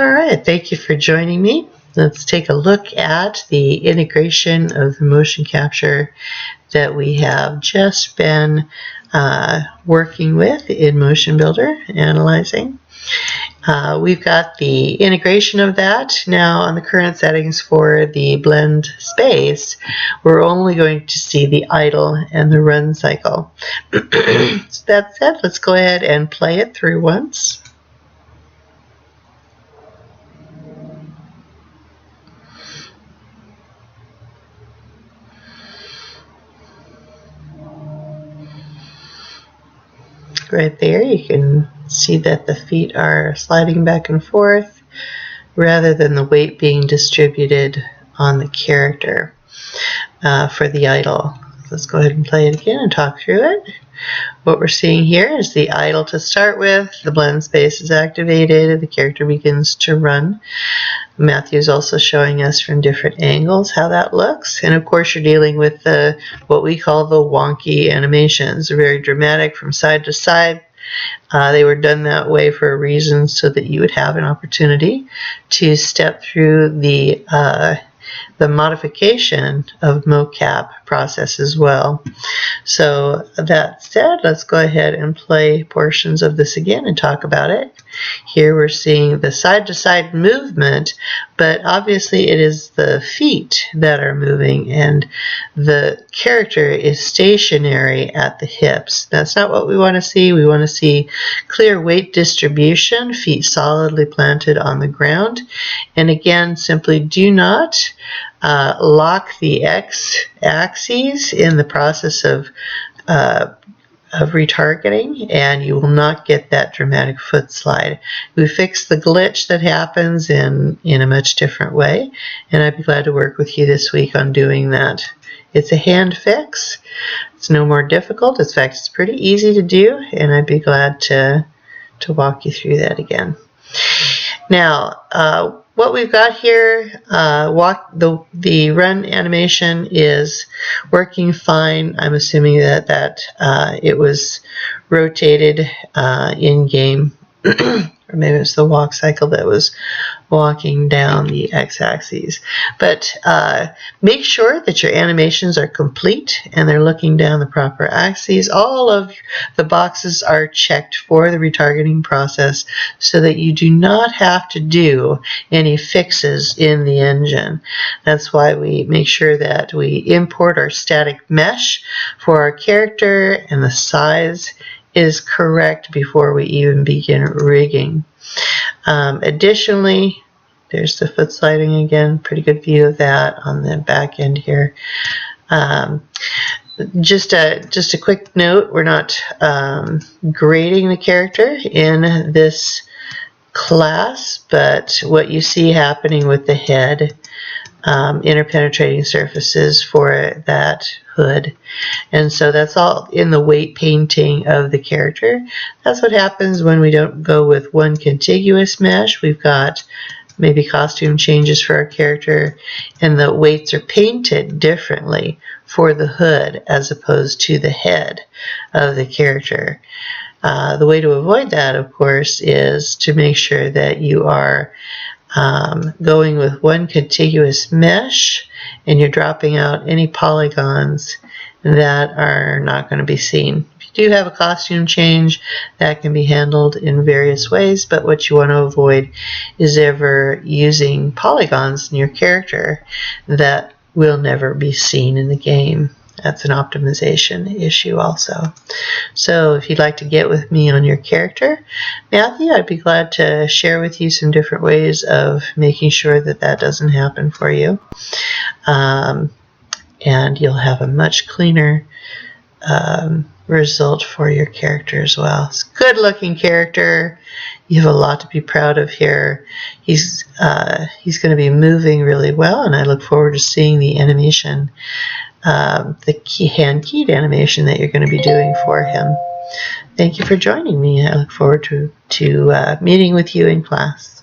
All right, thank you for joining me. Let's take a look at the integration of the motion capture that we have just been working with in Motion Builder, analyzing. We've got the integration of that. Now on the current settings for the blend space, we're only going to see the idle and the run cycle. So that said, let's go ahead and play it through once. Right there, you can see that the feet are sliding back and forth rather than the weight being distributed on the character for the idle. Let's go ahead and play it again and talk through it. What we're seeing here is the idle to start with. The blend space is activated. The character begins to run. Matthew is also showing us from different angles how that looks. And of course you're dealing with what we call the wonky animations. They're very dramatic from side to side. They were done that way for a reason, so that you would have an opportunity to step through the modification of Mocap process as well. So that said, let's go ahead and play portions of this again and talk about it. Here we're seeing the side-to-side movement, but obviously it is the feet that are moving and the character is stationary at the hips. That's not what we want to see. We want to see clear weight distribution, feet solidly planted on the ground. And again, simply do not lock the x-axis in the process of retargeting, and you will not get that dramatic foot slide. We fixed the glitch that happens in a much different way, and I'd be glad to work with you this week on doing that. It's a hand fix. It's no more difficult. In fact, it's pretty easy to do, and I'd be glad to walk you through that again. Now, what we've got here, the run animation is working fine. I'm assuming that it was rotated in game, or maybe it's the walk cycle that was walking down the x-axis. But make sure that your animations are complete and they're looking down the proper axes. All of the boxes are checked for the retargeting process so that you do not have to do any fixes in the engine. That's why we make sure that we import our static mesh for our character and the size is correct before we even begin rigging. Additionally, there's the foot sliding again, pretty good view of that on the back end here. Just a quick note, we're not grading the character in this class, but what you see happening with the head, interpenetrating surfaces for that hood, and so that's all in the weight painting of the character. That's what happens when we don't go with one contiguous mesh. We've got maybe costume changes for our character, and the weights are painted differently for the hood as opposed to the head of the character. The way to avoid that, of course, is to make sure that you are going with one contiguous mesh and you're dropping out any polygons that are not going to be seen. If you do have a costume change, that can be handled in various ways, but what you want to avoid is ever using polygons in your character that will never be seen in the game. That's an optimization issue also. So if you'd like to get with me on your character, Matthew, I'd be glad to share with you some different ways of making sure that that doesn't happen for you. And you'll have a much cleaner result for your character as well. It's a good looking character. You have a lot to be proud of here. He's going to be moving really well, and I look forward to seeing the animation, the hand-keyed animation that you're going to be doing for him. Thank you for joining me. I look forward to meeting with you in class.